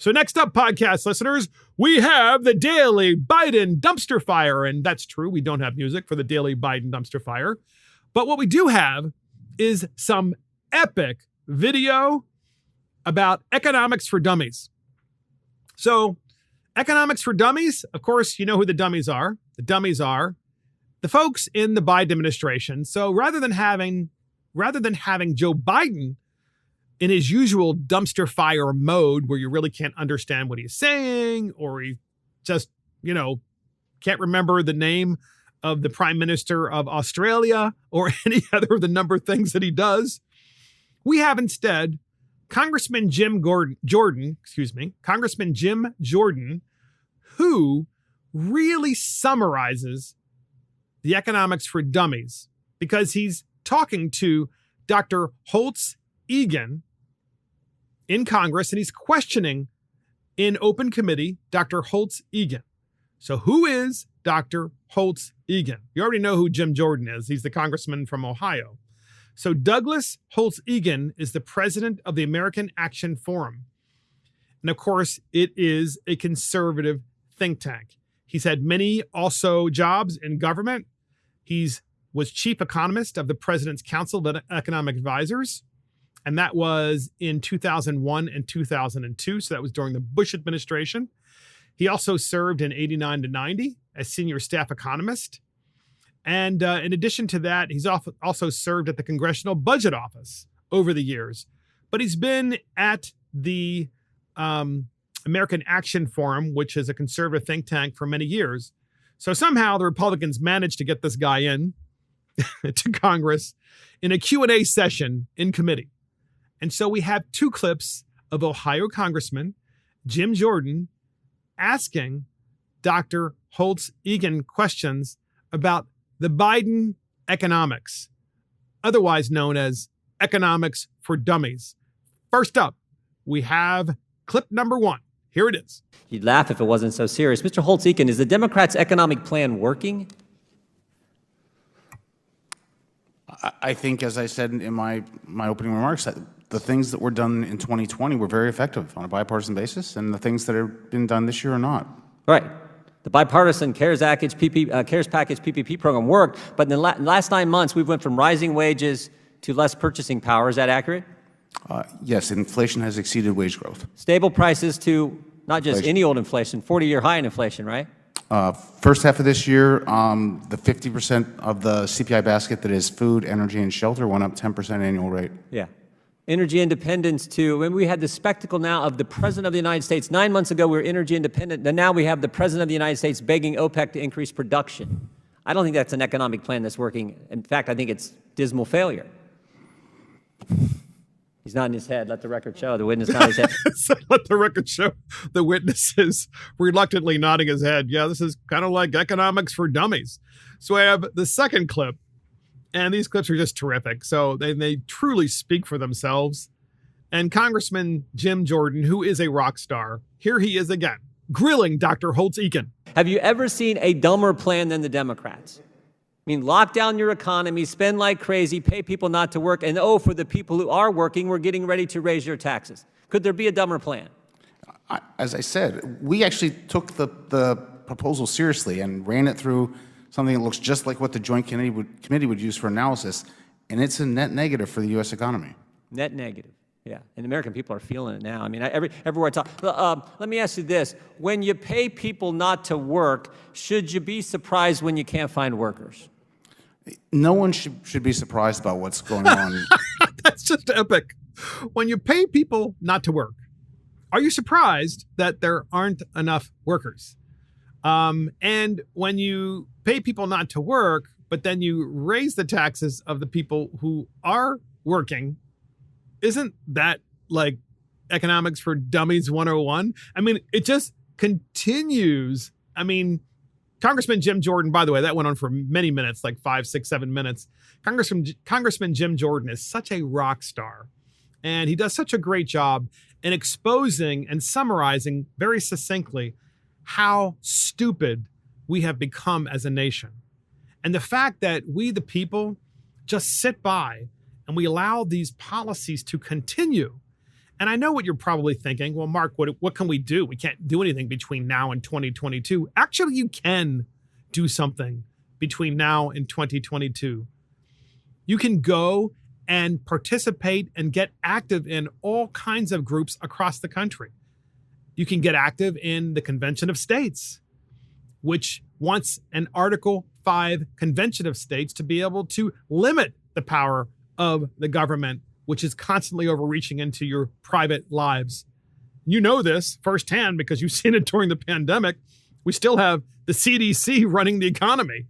So next up, podcast listeners, we have the Daily Biden Dumpster Fire. And that's true. We don't have music for the Daily Biden Dumpster Fire. But what we do have is some epic video about economics for dummies. So economics for dummies, of course, you know who the dummies are. The dummies are the folks in the Biden administration. So rather than having Joe Biden in his usual dumpster fire mode where you really can't understand what he's saying, or he just, can't remember the name of the Prime Minister of Australia or any other of the number of things that he does, we have instead Congressman Jim Jordan, who really summarizes the economics for dummies because he's talking to Dr. Holz-Eaken in Congress, and he's questioning in open committee Dr. Holz-Eaken. So who is Dr. Holz-Eaken? You already know who Jim Jordan is. He's the congressman from Ohio. So Douglas Holz-Eaken is the president of the American Action Forum. And of course, it is a conservative think tank. He's had many also jobs in government. Was chief economist of the President's Council of Economic Advisors. And that was in 2001 and 2002. So that was during the Bush administration. He also served in 89 to 90 as senior staff economist. And in addition to that, he's also served at the Congressional Budget Office over the years. But he's been at the American Action Forum, which is a conservative think tank, for many years. So somehow the Republicans managed to get this guy in to Congress in a Q&A session in committee. And so we have two clips of Ohio Congressman Jim Jordan asking Dr. Holz-Eaken questions about the Biden economics, otherwise known as economics for dummies. First up, we have clip number one. Here it is. You'd laugh if it wasn't so serious. Mr. Holz-Eaken, is the Democrats' economic plan working? I think, as I said in my opening remarks, that the things that were done in 2020 were very effective on a bipartisan basis, and the things that have been done this year are not. Right. The bipartisan CARES package PPP program worked, but in the last 9 months, we've went from rising wages to less purchasing power. Is that accurate? Yes, inflation has exceeded wage growth. Stable prices to not just any old inflation, 40-year high in inflation, right? First half of this year, the 50% of the CPI basket that is food, energy, and shelter went up 10% annual rate. Yeah. Energy independence, too. When we had the spectacle now of the President of the United States, 9 months ago we were energy independent, and now we have the President of the United States begging OPEC to increase production. I don't think that's an economic plan that's working. In fact, I think it's dismal failure. He's nodding his head. Let the record show. The witness nodded his head. So let the record show. The witness is reluctantly nodding his head. Yeah, this is kind of like economics for dummies. So I have the second clip, and these clips are just terrific. So they truly speak for themselves. And Congressman Jim Jordan, who is a rock star, here he is again, grilling Dr. Holz-Eaken. Have you ever seen a dumber plan than the Democrats? I mean, lock down your economy, spend like crazy, pay people not to work, and for the people who are working, we're getting ready to raise your taxes. Could there be a dumber plan? As I said, we actually took the proposal seriously and ran it through something that looks just like what the Joint Committee would use for analysis, and it's a net negative for the U.S. economy. Net negative, yeah. And American people are feeling it now. I mean, everywhere I talk. Let me ask you this. When you pay people not to work, should you be surprised when you can't find workers? No one should be surprised about what's going on. That's just epic. When you pay people not to work, are you surprised that there aren't enough workers? And when you pay people not to work, but then you raise the taxes of the people who are working, isn't that like economics for dummies 101? I mean, it just continues. I mean, Congressman Jim Jordan, by the way, that went on for many minutes, like 5, 6, 7 minutes. Congressman Jim Jordan is such a rock star, and he does such a great job in exposing and summarizing very succinctly how stupid we have become as a nation. And the fact that we, the people, just sit by and we allow these policies to continue. And I know what you're probably thinking. Well, Mark, what can we do? We can't do anything between now and 2022. Actually, you can do something between now and 2022. You can go and participate and get active in all kinds of groups across the country. You can get active in the Convention of States, which wants an Article 5 Convention of States to be able to limit the power of the government, which is constantly overreaching into your private lives. You know this firsthand because you've seen it during the pandemic. We still have the CDC running the economy.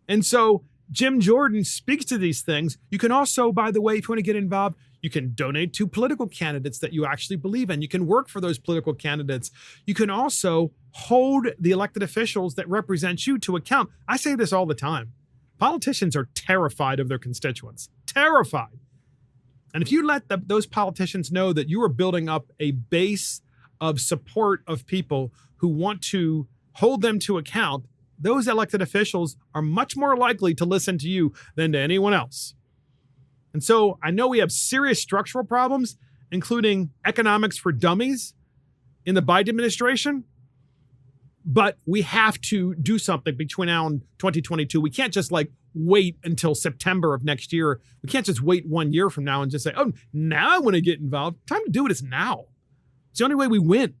And so Jim Jordan speaks to these things. You can also, by the way, if you want to get involved, you can donate to political candidates that you actually believe in. You can work for those political candidates. You can also hold the elected officials that represent you to account. I say this all the time. Politicians are terrified of their constituents, terrified. And if you let those politicians know that you are building up a base of support of people who want to hold them to account, those elected officials are much more likely to listen to you than to anyone else. And so I know we have serious structural problems, including economics for dummies in the Biden administration, but we have to do something between now and 2022. We can't just wait until September of next year. We can't just wait 1 year from now and just say, oh, now I want to get involved. Time to do it is now. It's the only way we win.